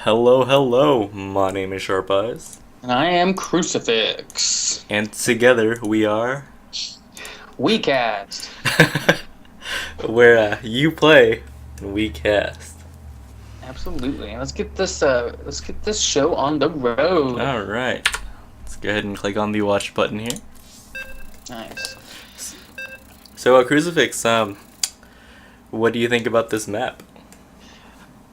Hello, hello. My name is Sharp Eyes, And I am Crucifix. and together we are WeCast. where you play and we cast. Absolutely. Let's get this show on the road. All right, let's go ahead and click on the watch button here. Nice. So, Crucifix, what do you think about this map?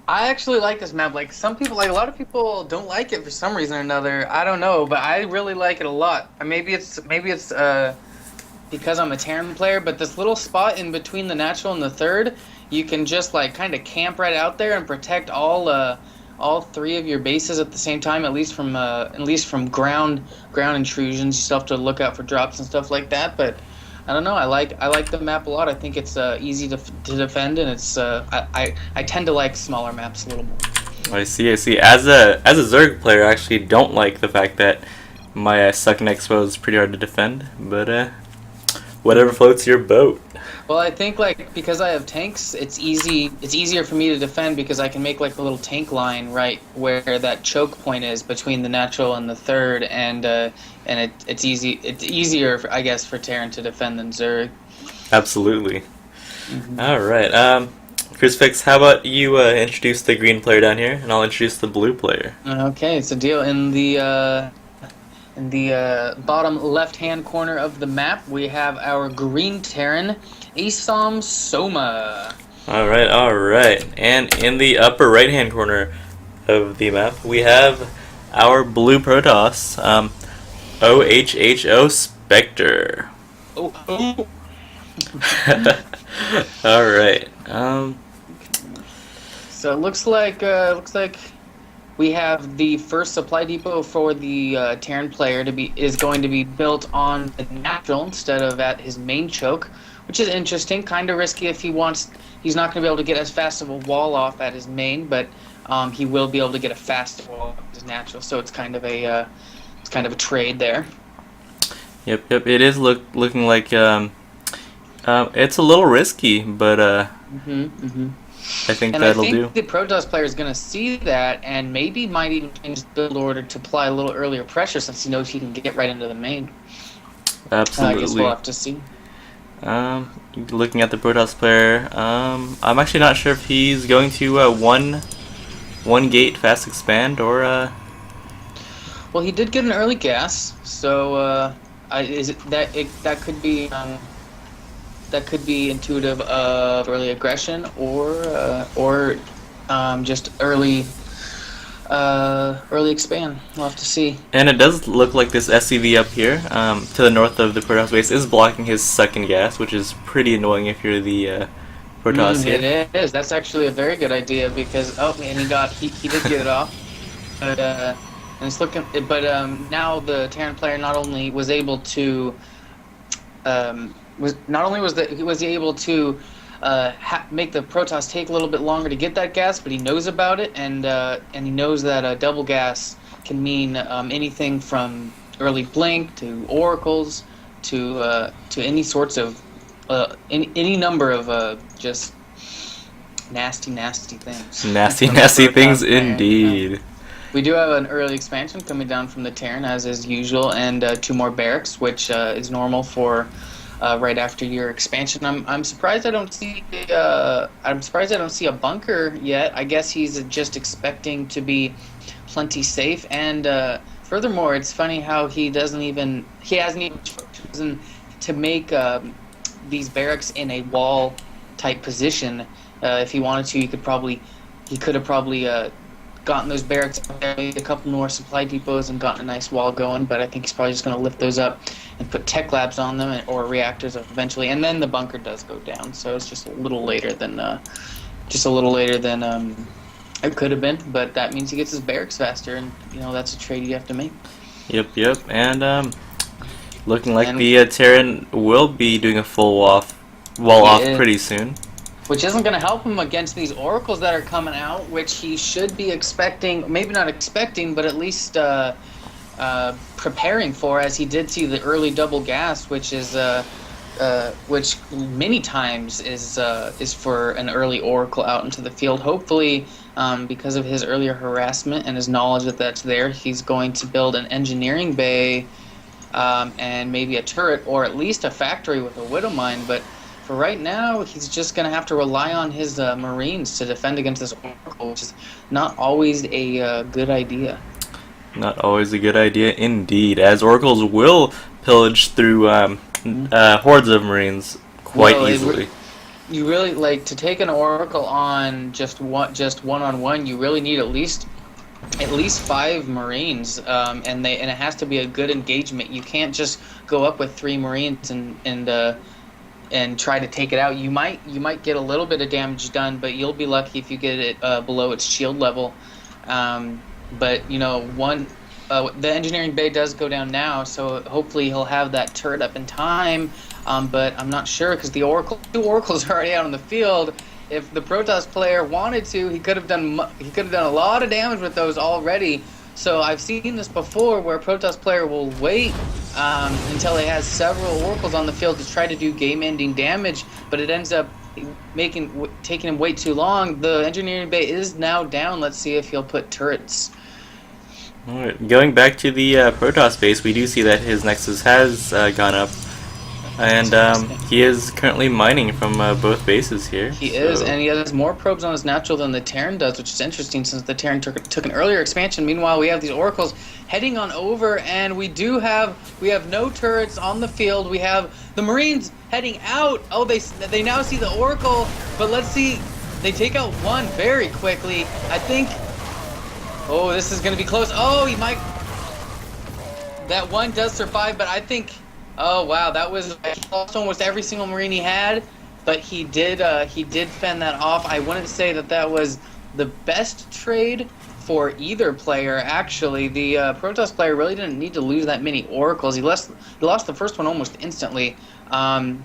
I actually like this map. Like a lot of people don't like it for some reason or another. I don't know, but I really like it a lot. Maybe it's because I'm a Terran player, but this little spot in between the natural and the third, you can just like kind of camp right out there and protect all three of your bases at the same time, at least from ground intrusions. You still have to look out for drops and stuff like that, but I don't know. I like the map a lot. I think it's easy to defend, and I tend to like smaller maps a little more. I see. As a Zerg player, I actually don't like the fact that my second expo is pretty hard to defend, but whatever floats your boat. Well, I think like because I have tanks, it's easy. It's easier for me to defend because I can make like a little tank line right where that choke point is between the natural and the third, and it's easy. It's easier, I guess, for Terran to defend than Zerg. Absolutely. Hmm. All right. Crucifix, how about you introduce the green player down here, and I'll introduce the blue player. Okay, it's a deal in the bottom left-hand corner of the map. We have our green Terran, Soma. All right. And in the upper right-hand corner of the map, we have our blue Protoss, OHHO Spectre. Oh, oh. All right. So it looks like we have the first supply depot for the Terran player is going to be built on the natural instead of at his main choke, which is interesting. Kind of risky if he wants. He's not going to be able to get as fast of a wall off at his main, but he will be able to get a fast wall off at his natural. So it's kind of a trade there. Yep. It is looking like it's a little risky, but I think And I that'll think do. the Protoss player is going to see that and maybe might even change his build order to apply a little earlier pressure since he knows he can get right into the main. I guess Absolutely. we'll have to see. Looking at the Protoss player, I'm actually not sure if he's going to one gate fast expand or Well, he did get an early gas, so that could be intuitive of early aggression or just early expand. We'll have to see. And it does look like this SCV up here, to the north of the Protoss base, is blocking his second gas, which is pretty annoying if you're the Protoss here. It is. That's actually a very good idea because he did get it off, but and it's looking. But now the Terran player not only was able to was he able to make the Protoss take a little bit longer to get that gas, but he knows about it, and he knows that double gas can mean anything from early blink to oracles to any sorts of any number of just nasty things. Nasty, from the nasty Protoss things player. indeed. We do have an early expansion coming down from the Terran as is usual, and 2 more barracks, which is normal for right after your expansion. I'm surprised I don't see a bunker yet. I guess he's just expecting to be plenty safe. And furthermore, it's funny how he hasn't even chosen to make these barracks in a wall type position. If he wanted to, he could have probably gotten those barracks up there, a couple more supply depots, and gotten a nice wall going. But I think he's probably just going to lift those up and put tech labs on them or reactors eventually, and then the bunker does go down. So it's just a little later than it could have been. But that means he gets his barracks faster, and that's a trade you have to make. Yep. And looking like the Terran will be doing a full wall off pretty soon. Which isn't going to help him against these oracles that are coming out, which he should be expecting, maybe not expecting, but at least preparing for, as he did see the early double gas, which is which many times is for an early Oracle out into the field. Hopefully, because of his earlier harassment and his knowledge that that's there, he's going to build an engineering bay and maybe a turret or at least a factory with a widow mine. But for right now, he's just going to have to rely on his Marines to defend against this Oracle, which is not always a good idea. Not always a good idea indeed, as Oracles will pillage through hordes of Marines quite easily. You really like to take an Oracle on just one-on-one. You really need at least 5 Marines, and it has to be a good engagement. You can't just go up with 3 Marines and try to take it out. You might get a little bit of damage done, but you'll be lucky if you get it below its shield level. But the engineering bay does go down now, so hopefully he'll have that turret up in time. But I'm not sure because the two Oracles are already out on the field. If the Protoss player wanted to, he could have done a lot of damage with those already. So I've seen this before where a Protoss player will wait until he has several Oracles on the field to try to do game-ending damage, but it ends up taking him way too long. The engineering bay is now down. Let's see if he'll put turrets. Alright, going back to the Protoss base, we do see that his Nexus has gone up, and he is currently mining from both bases here. He is, and he has more probes on his natural than the Terran does, which is interesting since the Terran took an earlier expansion. Meanwhile, we have these Oracles heading on over, and we have no turrets on the field. We have the Marines heading out. Oh, they now see the Oracle, but let's see. They take out one very quickly. I think. Oh, this is going to be close. Oh, he might. That one does survive, but I think. Oh wow, he lost almost every single Marine he had, but he did fend that off. I wouldn't say that was the best trade for either player. Actually, the Protoss player really didn't need to lose that many Oracles. He lost the first one almost instantly.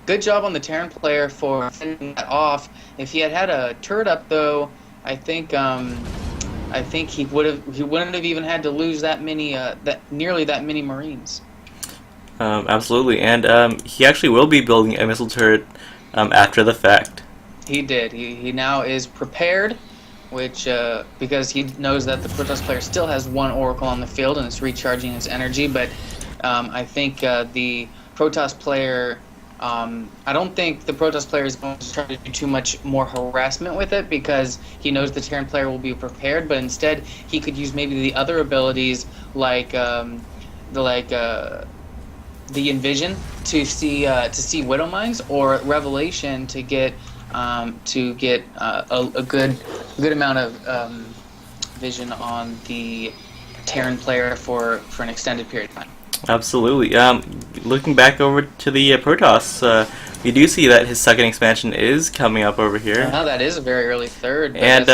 Good job on the Terran player for fending that off. If he had a turret up though, I think he wouldn't have even had to lose nearly that many Marines. Absolutely, and he actually will be building a missile turret after the fact. He did. He now is prepared, which because he knows that the Protoss player still has one Oracle on the field and it's recharging his energy. But I think the Protoss player. I don't think the Protoss player is going to try to do too much more harassment with it because he knows the Terran player will be prepared. But instead, he could use maybe the other abilities like the Envision to see Widow Mines, or Revelation to get a good amount of vision on the Terran player for an extended period of time. Absolutely. Looking back over to the Protoss, we do see that his second expansion is coming up over here. Now that is a very early third. And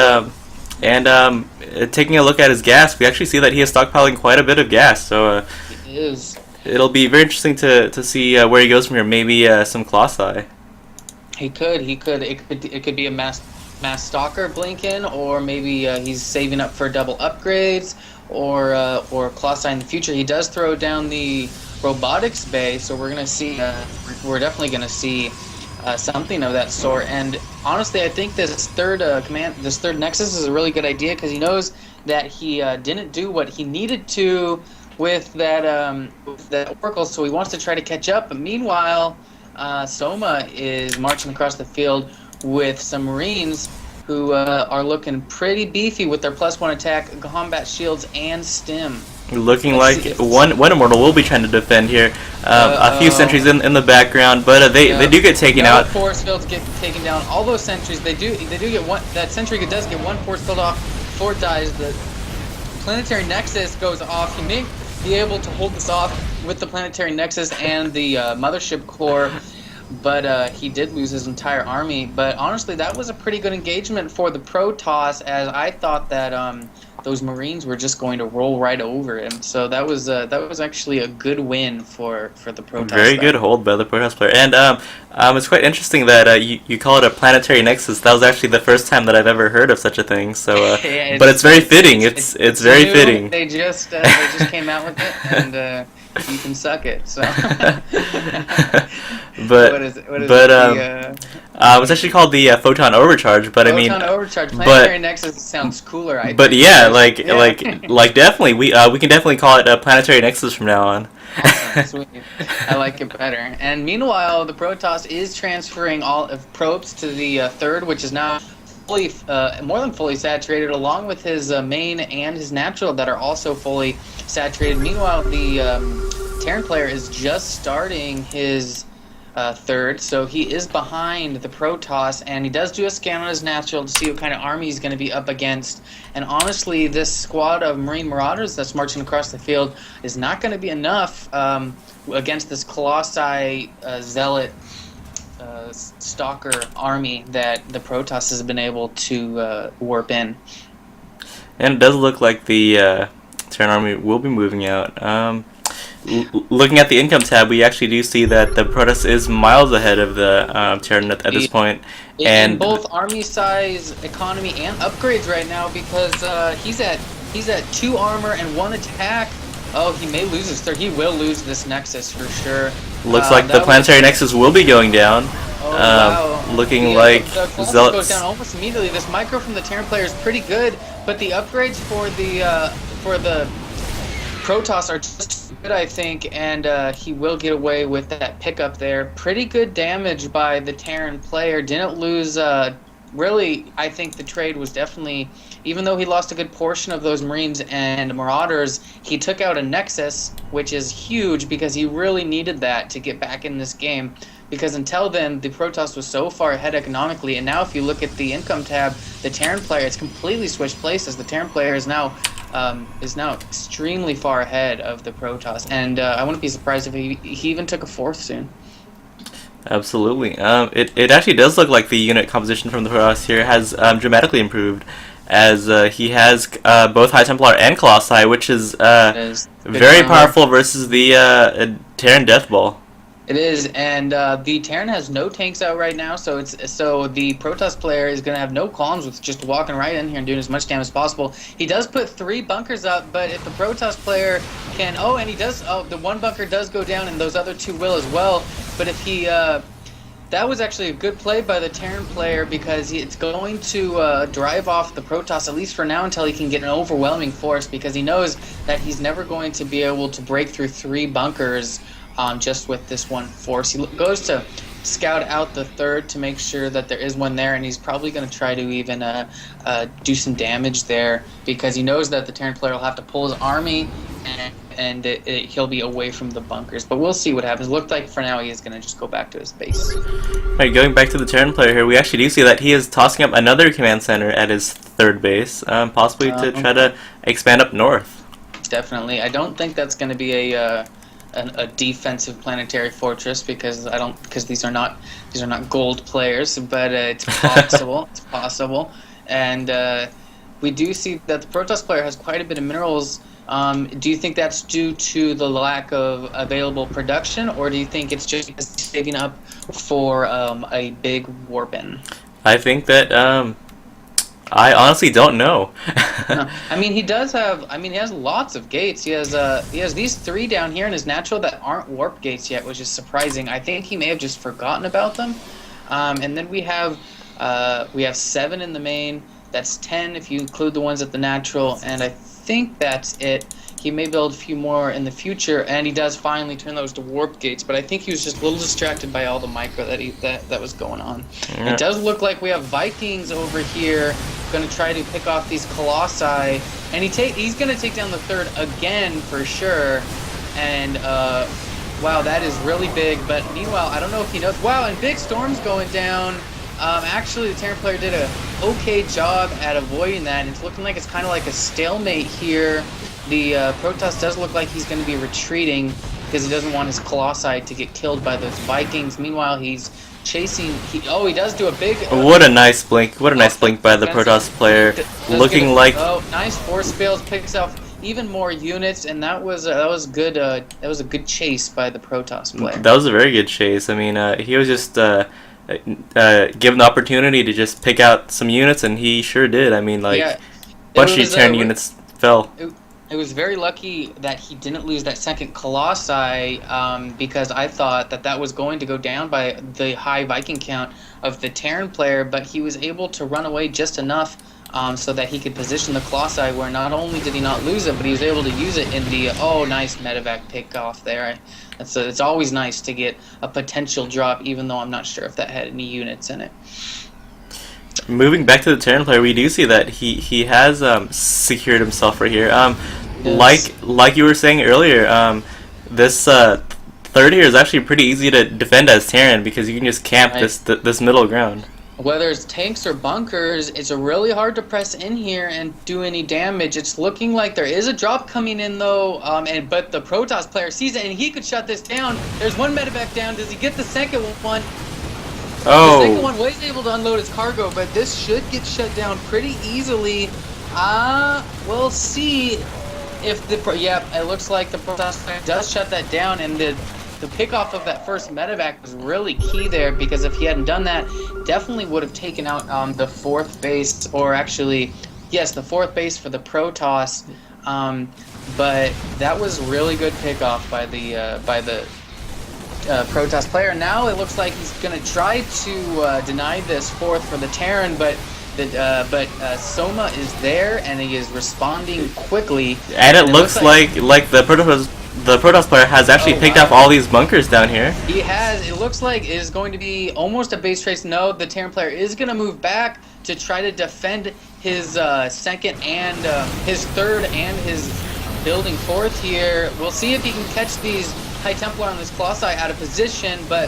taking a look at his gas, we actually see that he is stockpiling quite a bit of gas. So it is. It'll be very interesting to see where he goes from here. Maybe some Colossi. He could. It could be a mass stalker Blinken, or maybe he's saving up for double upgrades, or Colossi in the future. He does throw down the robotics bay, so we're definitely gonna see something of that sort. And honestly, I think this third Nexus is a really good idea because he knows that he didn't do what he needed to with that Oracle, so he wants to try to catch up. But meanwhile, Soma is marching across the field with some Marines who are looking pretty beefy with their +1 attack, combat shields, and stim. Looking like one Immortal will be trying to defend here. A few sentries in the background, but they do get taken out. Force fields get taken down. All those sentries, they do get one. That sentry does get one force field off. Fort dies. The planetary nexus goes off. He may be able to hold this off with the planetary nexus and the mothership core, but he did lose his entire army. But honestly, that was a pretty good engagement for the Protoss, as I thought that those Marines were just going to roll right over him. So that was actually a good win for the Protoss. Very good hold by the Protoss player. And it's quite interesting that you call it a planetary nexus. That was actually the first time that I've ever heard of such a thing. So, yeah, but it's very fitting. It's very new. fitting. They just came out with it, and you can suck it. So, but what is it? What is but it? it's actually called the photon overcharge. But I mean, Photon overcharge. but Planetary nexus sounds cooler. I but think. yeah, Because, yeah. like definitely we can definitely call it a planetary nexus from now on. Awesome, sweet. I like it better. And meanwhile, the Protoss is transferring all of probes to the third, which is now fully, more than fully saturated, along with his main and his natural that are also fully saturated. Meanwhile, the Terran player is just starting his third, so he is behind the Protoss, and he does do a scan on his natural to see what kind of army he's going to be up against. And honestly, this squad of Marine Marauders that's marching across the field is not going to be enough against this Colossi Zealot Stalker army that the Protoss has been able to warp in. And it does look like the Terran army will be moving out. Looking at the income tab, we actually do see that the Protoss is miles ahead of the Terran at this point. In both army size, economy, and upgrades right now, because he's at 2 armor and 1 attack. Oh, he may lose his third. He will lose this Nexus for sure. Looks like the planetary Nexus will be going down. Oh, wow. Looking like the Colossus Zealots goes down almost immediately. This micro from the Terran player is pretty good, but the upgrades for the Protoss are just good, I think, and he will get away with that pickup there. Pretty good damage by the Terran player. Didn't lose. Really, I think the trade was definitely, even though he lost a good portion of those Marines and Marauders, he took out a Nexus, which is huge because he really needed that to get back in this game. Because until then, the Protoss was so far ahead economically, and now if you look at the income tab, the Terran player, it's completely switched places. The Terran player is now extremely far ahead of the Protoss, and I wouldn't be surprised if he even took a 4th soon. Absolutely. It actually does look like the unit composition from the Protoss here has dramatically improved, as he has both High Templar and Colossi, which is very powerful versus the Terran Death Ball. It is, and the Terran has no tanks out right now, so the Protoss player is going to have no columns with just walking right in here and doing as much damage as possible. He does put 3 bunkers up, but if the Protoss player can, the 1 bunker does go down, and those other 2 will as well. But if he, that was actually a good play by the Terran player, because it's going to drive off the Protoss, at least for now, until he can get an overwhelming force, because he knows that he's never going to be able to break through 3 bunkers just with this 1 force. He goes to scout out the 3rd to make sure that there is one there, and he's probably going to try to even do some damage there, because he knows that the Terran player will have to pull his army, and he'll be away from the bunkers. But we'll see what happens. It looked like for now he is going to just go back to his base. Right, going back to the Terran player here, we actually do see that he is tossing up another command center at his 3rd base, possibly to try to expand up north. Definitely. I don't think that's going to be a defensive planetary fortress, because these are not gold players, but it's possible. It's possible, and we do see that the Protoss player has quite a bit of minerals. Do you think that's due to the lack of available production, or do you think it's just because he's saving up for a big warp-in? I think that I honestly don't know. No. I mean, he has lots of gates. He has these 3 down here in his natural that aren't warp gates yet, which is surprising. I think he may have just forgotten about them. And then we have 7 in the main. That's 10 if you include the ones at the natural, and I think that's it. He may build a few more in the future, and he does finally turn those to warp gates, but I think he was just a little distracted by all the micro that was going on. Yeah. It does look like we have Vikings over here going to try to pick off these Colossi, and he's going to take down the 3rd again for sure, and wow, that is really big. But meanwhile, I don't know if he knows. Wow, and big storms going down. Actually, the Terran player did a okay job at avoiding that, and it's looking like it's kind of like a stalemate here. The Protoss does look like he's going to be retreating because he doesn't want his Colossi to get killed by those Vikings. Meanwhile, he's chasing. He does do a big. What a nice blink! What a nice blink by the Protoss player, looking like. Oh, nice force fails, picks off even more units, and that was good. That was a good chase by the Protoss player. That was a very good chase. I mean, he was just given the opportunity to just pick out some units, and he sure did. I mean, like, a bunch of Terran units fell. It was very lucky that he didn't lose that second Colossi, because I thought that that was going to go down by the high Viking count of the Terran player, but he was able to run away just enough so that he could position the Colossi where not only did he not lose it, but he was able to use it in the, oh, nice medevac pickoff there. It's always nice to get a potential drop, even though I'm not sure if that had any units in it. Moving back to the Terran player, we do see that he has secured himself right here. Yes. Like you were saying earlier, this third here is actually pretty easy to defend as Terran because you can just camp Right. this middle ground. Whether it's tanks or bunkers, it's really hard to press in here and do any damage. It's looking like there is a drop coming in though, but the Protoss player sees it and he could shut this down. There's one medevac down. Does he get the second one? The second one was able to unload his cargo, but this should get shut down pretty easily. We'll see if it looks like the Protoss player does shut that down, and the pickoff of that first medevac was really key there, because if he hadn't done that, definitely would have taken out the fourth base, or actually, yes, the fourth base for the Protoss. But that was really good pickoff by the Protoss player. Now it looks like he's going to try to deny this fourth for the Terran, but Soma is there and he is responding quickly. And it looks like the Protoss player has actually picked off all these bunkers down here. He has. It looks like it is going to be almost a base trace. No, the Terran player is going to move back to try to defend his second and his third and his building fourth here. We'll see if he can catch these High Templar on this Colossi out of position, but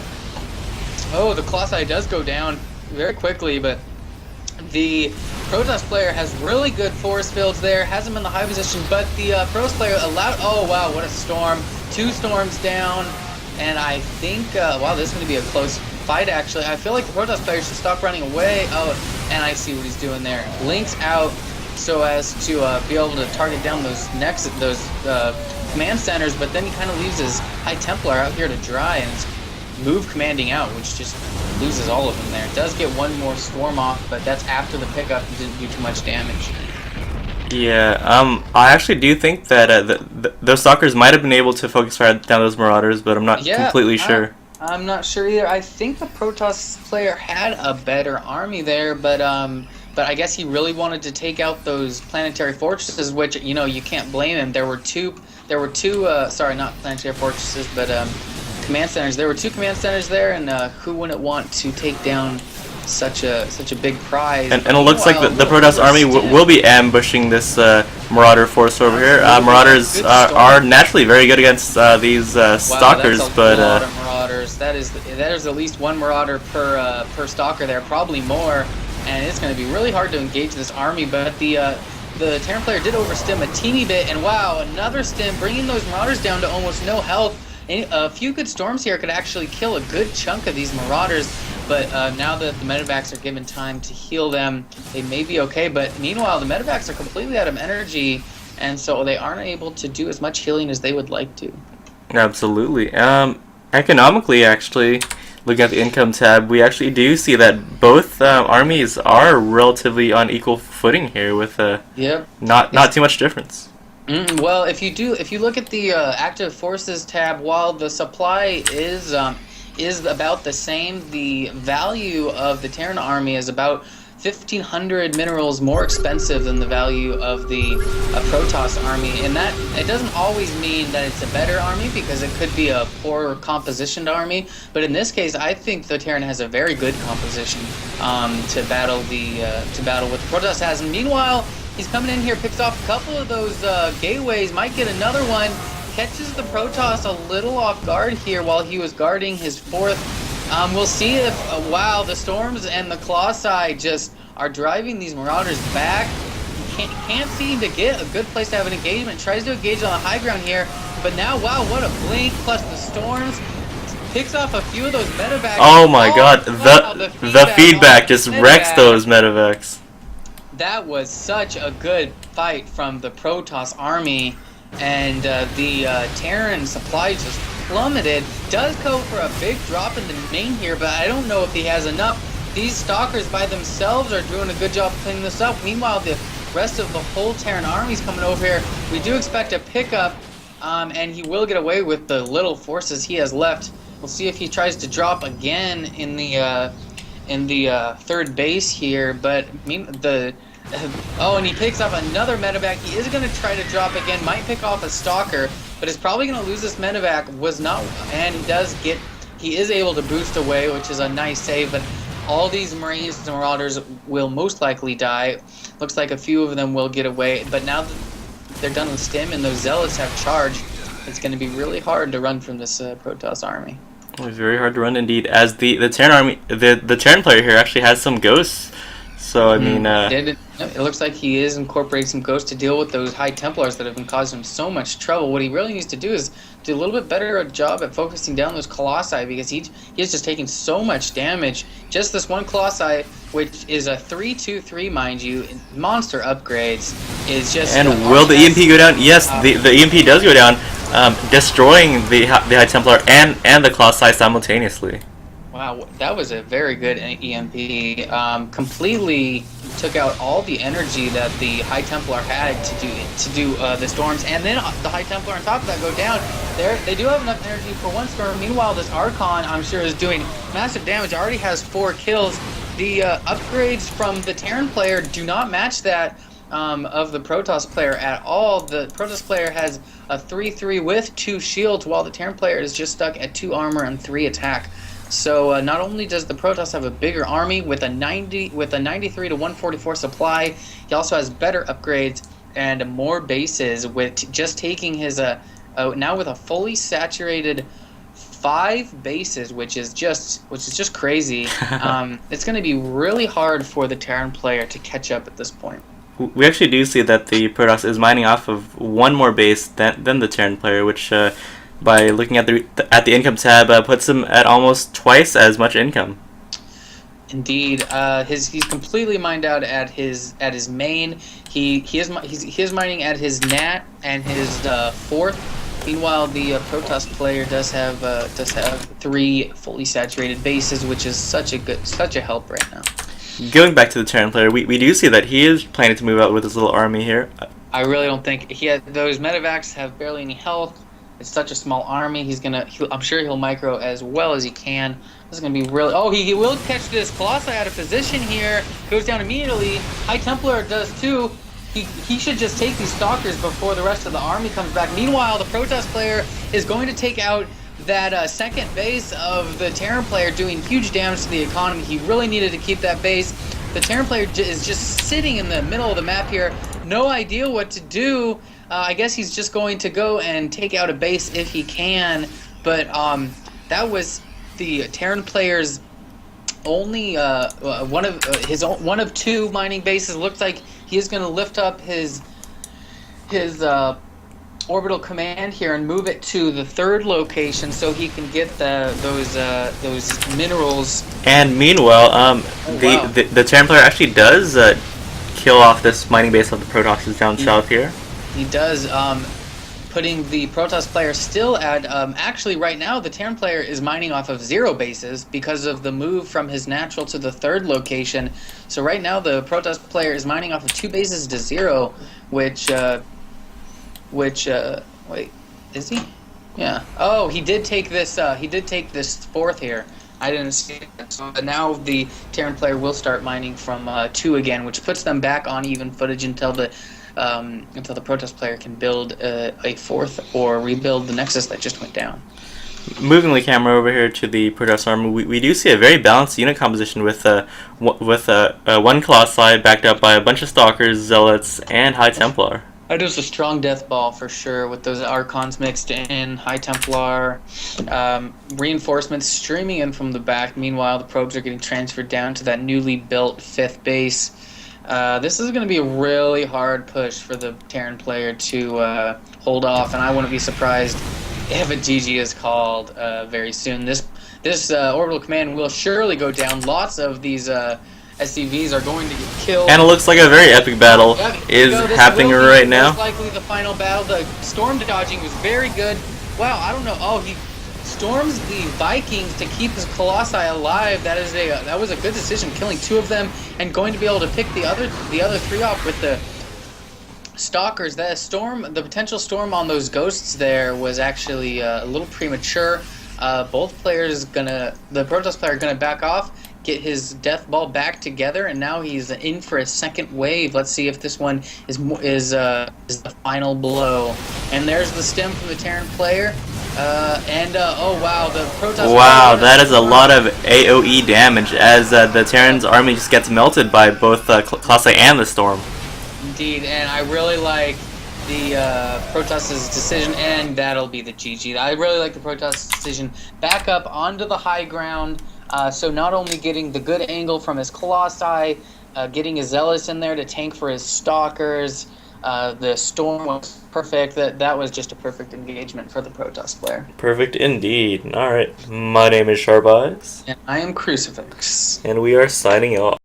oh, the Colossi does go down very quickly, but the Protoss player has really good force fields there, has him in the high position, but the Protoss player allowed, oh wow, what a storm. 2 storms down, and I think, wow, this is going to be a close fight actually. I feel like the Protoss player should stop running away. Oh, and I see what he's doing there. Links out so as to be able to target down those command centers, but then he kind of leaves his High Templar out here to dry, and it's move commanding out, which just loses all of them there. It does get one more storm off, but that's after the pickup. He didn't do too much damage. Yeah, I actually do think that those stalkers might have been able to focus fire down those Marauders, but I'm not completely sure. I'm not sure either. I think the Protoss player had a better army there, but I guess he really wanted to take out those planetary fortresses, which, you know, you can't blame him. There were two, sorry, not planetary fortresses, but command centers. There were 2 command centers there, and who wouldn't want to take down such a big prize? And it looks like the Protoss army will be ambushing this Marauder force over here. Marauders are naturally very good against these stalkers, that's a but lot of Marauders. That is at least 1 Marauder per stalker there, probably more, and it's going to be really hard to engage this army. But the Terran player did overstim a teeny bit, and wow, another stim, bringing those Marauders down to almost no health. A few good storms here could actually kill a good chunk of these Marauders, but now that the medevacs are given time to heal them, they may be okay. But meanwhile, the medevacs are completely out of energy, and so they aren't able to do as much healing as they would like to. absolutely. Economically, actually, looking at the income tab, we actually do see that both armies are relatively on equal footing here, with not too much difference. Well, if you look at the active forces tab, while the supply is about the same, the value of the Terran army is about 1,500 minerals more expensive than the value of the Protoss army, and that it doesn't always mean that it's a better army, because it could be a poor compositioned army. But in this case, I think the Terran has a very good composition to battle what the Protoss has. And meanwhile, he's coming in here, picks off a couple of those gateways, might get another one, catches the Protoss a little off guard here while he was guarding his fourth. We'll see if, wow, the storms and the Colossi just are driving these Marauders back. Can't seem to get a good place to have an engagement. Tries to engage on the high ground here, but now, wow, what a blink, plus the storms. Picks off a few of those medevacs. Oh my god, the feedback just wrecks those medevacs. That was such a good fight from the Protoss army, and the Terran supply just plummeted. Does go for a big drop in the main here, but I don't know if he has enough. These stalkers by themselves are doing a good job cleaning this up. Meanwhile, the rest of the whole Terran army's coming over here. We do expect a pickup, and he will get away with the little forces he has left. We'll see if he tries to drop again in the third base here, but oh, and he picks up another medevac. He is going to try to drop again, might pick off a stalker, but is probably going to lose this medevac. And he is able to boost away, which is a nice save, but all these Marines and Marauders will most likely die. Looks like a few of them will get away, but now that they're done with stim and those Zealots have charge, it's going to be really hard to run from this Protoss army. It's very hard to run indeed, as the Terran army, the Terran player here actually has some ghosts. So I mean, it looks like he is incorporating some ghosts to deal with those High Templars that have been causing him so much trouble. What he really needs to do is do a little bit better a job at focusing down those Colossi, because he is just taking so much damage. Just this one Colossi, which is a 3/2/3, mind you, monster upgrades, is just. And will the EMP go down? Yes, the EMP does go down, destroying the High Templar and the Colossi simultaneously. Wow, that was a very good EMP. Completely took out all the energy that the High Templar had to do the storms, and then the High Templar on top of that go down. They do have enough energy for one storm. Meanwhile, this Archon, I'm sure, is doing massive damage. Already has 4 kills. The upgrades from the Terran player do not match that of the Protoss player at all. The Protoss player has a 3/3 with 2 shields, while the Terran player is just stuck at 2 armor and 3 attack. So not only does the Protoss have a bigger army with a 93 to 144 supply, he also has better upgrades and more bases, with just taking his now with a fully saturated 5 bases, which is just crazy. It's going to be really hard for the Terran player to catch up at this point. We actually do see that the Protoss is mining off of 1 more base than the Terran player, which by looking at the income tab, puts him at almost twice as much income. Indeed, he's completely mined out at his main. He is mining at his nat and his 4th. Meanwhile, the Protoss player does have 3 fully saturated bases, which is such a help right now. Going back to the Terran player, we do see that he is planning to move out with his little army here. I really don't think those medevacs have barely any health. It's such a small army. I'm sure he'll micro as well as he can. This is gonna be really. Oh, he will catch this Colossi out of position here. Goes down immediately. High Templar does too. He should just take these stalkers before the rest of the army comes back. Meanwhile, the Protoss player is going to take out that second base of the Terran player, doing huge damage to the economy. He really needed to keep that base. The Terran player is just sitting in the middle of the map here. No idea what to do. I guess he's just going to go and take out a base if he can, but that was the Terran player's only one of 2 mining bases. Looks like he is going to lift up his orbital command here and move it to the 3rd location so he can get those minerals. And meanwhile, the Terran player actually does kill off this mining base of the Protoss down south here. He does, putting the Protoss player still at, actually right now the Terran player is mining off of 0 bases because of the move from his natural to the 3rd location. So right now the Protoss player is mining off of 2 bases to 0, which, wait, is he? Yeah. Oh, he did take this 4th here. I didn't see it. So now the Terran player will start mining from 2 again, which puts them back on even footage until the Protoss player can build a 4th or rebuild the Nexus that just went down. Moving the camera over here to the Protoss army, we do see a very balanced unit composition with one Colossi backed up by a bunch of Stalkers, Zealots, and High Templar. It was a strong death ball for sure, with those Archons mixed in, High Templar, reinforcements streaming in from the back. Meanwhile, the probes are getting transferred down to that newly built 5th base. This is going to be a really hard push for the Terran player to hold off, and I wouldn't be surprised if a GG is called very soon. This orbital command will surely go down. Lots of these SCVs are going to get killed. And it looks like a very epic battle is happening right now. Most likely the final battle. The storm dodging was very good. Wow, I don't know. Oh, he storms the Vikings to keep his Colossi alive. That was a good decision, killing 2 of them and going to be able to pick the other 3 off with the Stalkers, the potential storm on those ghosts there was actually a little premature. Both players the Protoss player gonna back off, get his death ball back together, and now he's in for a second wave. Let's see if this one is the final blow. And there's the stem from the Terran player. Oh wow, the Protoss. Wow, that is a lot of AoE damage as the Terran's army just gets melted by both Colossi and the Storm. Indeed, and I really like the Protoss' decision, and that'll be the GG. I really like the Protoss decision. Back up onto the high ground, so not only getting the good angle from his Colossi, getting his Zealous in there to tank for his Stalkers. The Storm was perfect. That was just a perfect engagement for the Protoss player. Perfect indeed. Alright, my name is Sharp Eyes. And I am Crucifix. And we are signing off.